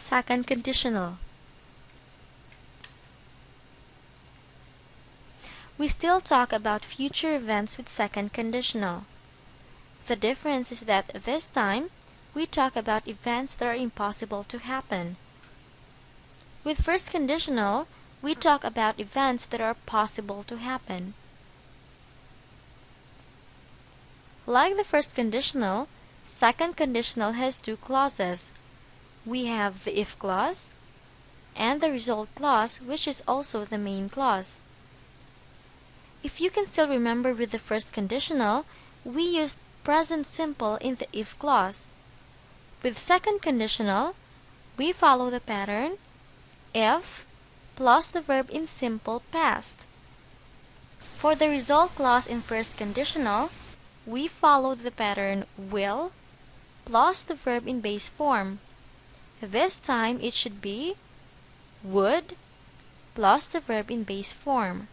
Second conditional. We still talk about future events with second conditional. The difference is that this time, we talk about events that are impossible to happen. With first conditional, we talk about events that are possible to happen. Like the first conditional, second conditional has two clauses. We have the if clause and the result clause, which is also the main clause. If you can still remember with the first conditional, we used present simple in the if clause. With second conditional, we follow the pattern if plus the verb in simple past. For the result clause in first conditional, we follow the pattern will plus the verb in base form. This time it should be would plus the verb in base form.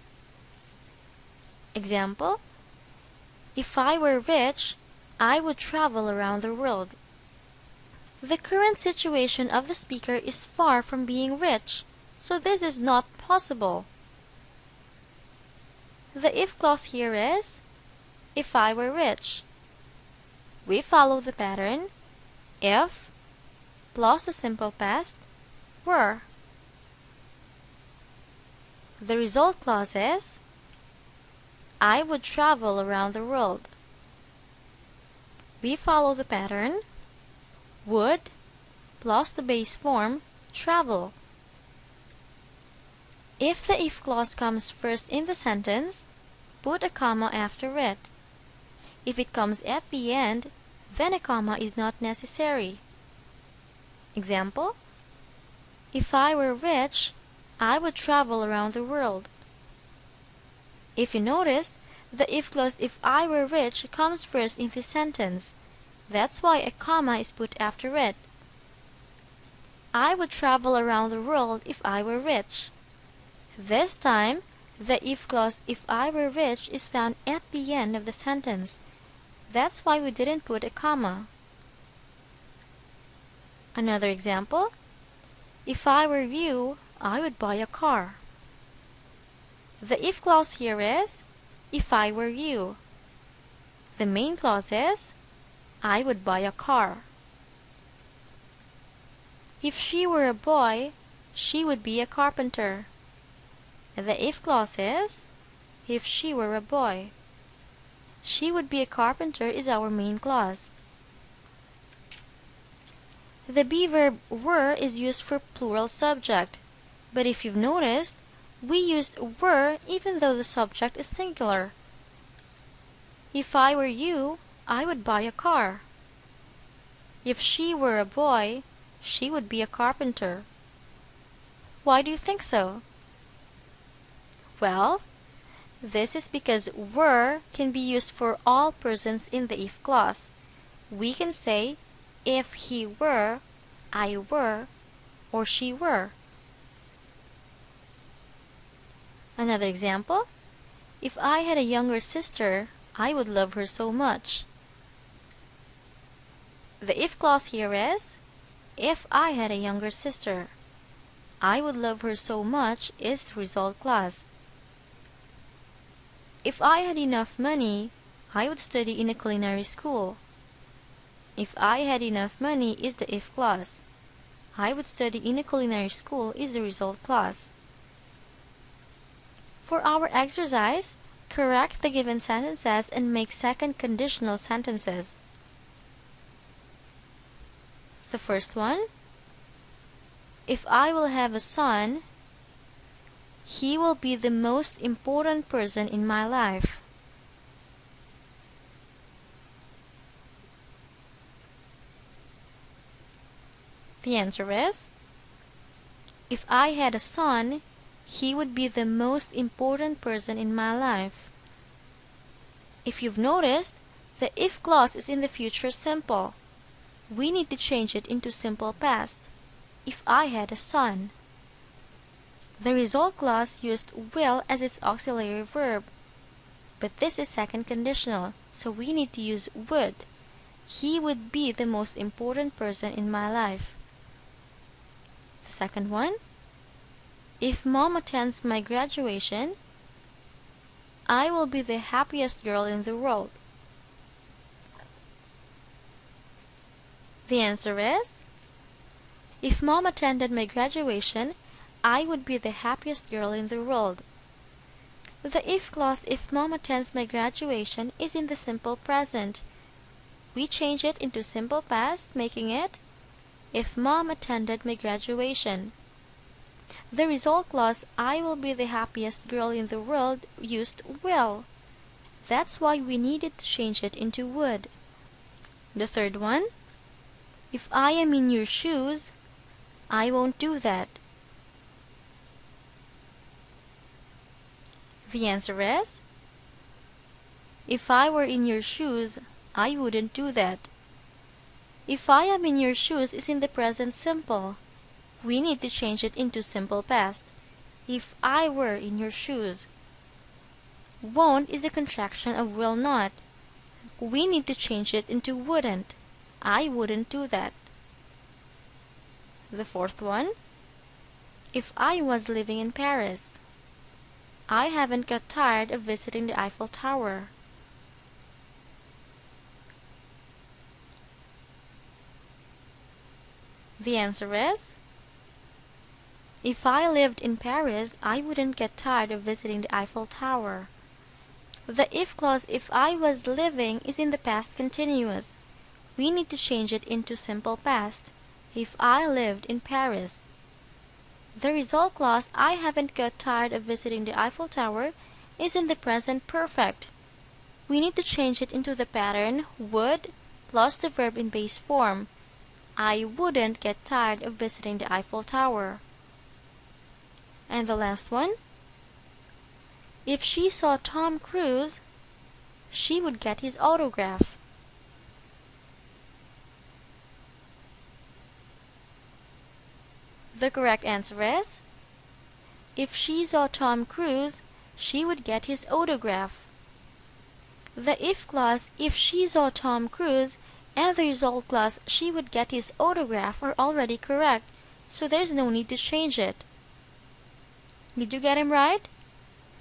Example: if I were rich, I would travel around the world. The current situation of the speaker is far from being rich, so this is not possible. The if clause here is if I were rich. We follow the pattern if plus the simple past were. The result clause is I would travel around the world. We follow the pattern would plus the base form travel. If the if clause comes first in the sentence, put a comma after it. If it comes at the end, then a comma is not necessary. Example: if I were rich, I would travel around the world. If you noticed, the if clause if I were rich comes first in this sentence. That's why a comma is put after it. I would travel around the world if I were rich. This time, the if clause if I were rich is found at the end of the sentence. That's why we didn't put a comma. Another example: if I were you, I would buy a car. The if clause here is if I were you. The main clause is I would buy a car. If she were a boy, she would be a carpenter. The if clause is if she were a boy. She would be a carpenter is our main clause. The be verb were is used for plural subject, but if you've noticed, we used were even though the subject is singular. If I were you, I would buy a car. If she were a boy, she would be a carpenter. Why do you think so? Well, this is because were can be used for all persons in the if clause. We can say if he were, I were, or she were. Another example: if I had a younger sister, I would love her so much. The if clause here is if I had a younger sister. I would love her so much is the result clause. If I had enough money, I would study in a culinary school. If I had enough money is the if clause. I would study in a culinary school is the result clause. For our exercise, correct the given sentences and make second conditional sentences. The first one: if I will have a son, he will be the most important person in my life. The answer is, if I had a son, he would be the most important person in my life. If you've noticed, the if clause is in the future simple. We need to change it into simple past. If I had a son. The result clause used will as its auxiliary verb, but this is second conditional, so we need to use would. He would be the most important person in my life. second one. If Mom attends my graduation, I will be the happiest girl in the world. The answer is, if Mom attended my graduation, I would be the happiest girl in the world. The if clause if Mom attends my graduation is in the simple present. We change it into simple past, making it, if Mom attended my graduation. The result clause, I will be the happiest girl in the world, used will. That's why we needed to change it into would. The third one, if I am in your shoes, I won't do that. The answer is, if I were in your shoes, I wouldn't do that. If I am in your shoes is in the present simple. We need to change it into simple past. If I were in your shoes. Won't is the contraction of will not. We need to change it into wouldn't. I wouldn't do that. The fourth one, if I was living in Paris, I haven't got tired of visiting the Eiffel Tower. The answer is, if I lived in Paris, I wouldn't get tired of visiting the Eiffel Tower. The if clause if I was living is in the past continuous. We need to change it into simple past. If I lived in Paris. The result clause I haven't got tired of visiting the Eiffel Tower is in the present perfect. We need to change it into the pattern would plus the verb in base form. I wouldn't get tired of visiting the Eiffel Tower. And the last one, if she saw Tom Cruise, she would get his autograph. The correct answer is, if she saw Tom Cruise, she would get his autograph. The if clause, if she saw Tom Cruise, and the result clause, she would get his autograph, are already correct, so there's no need to change it. Did you get him right?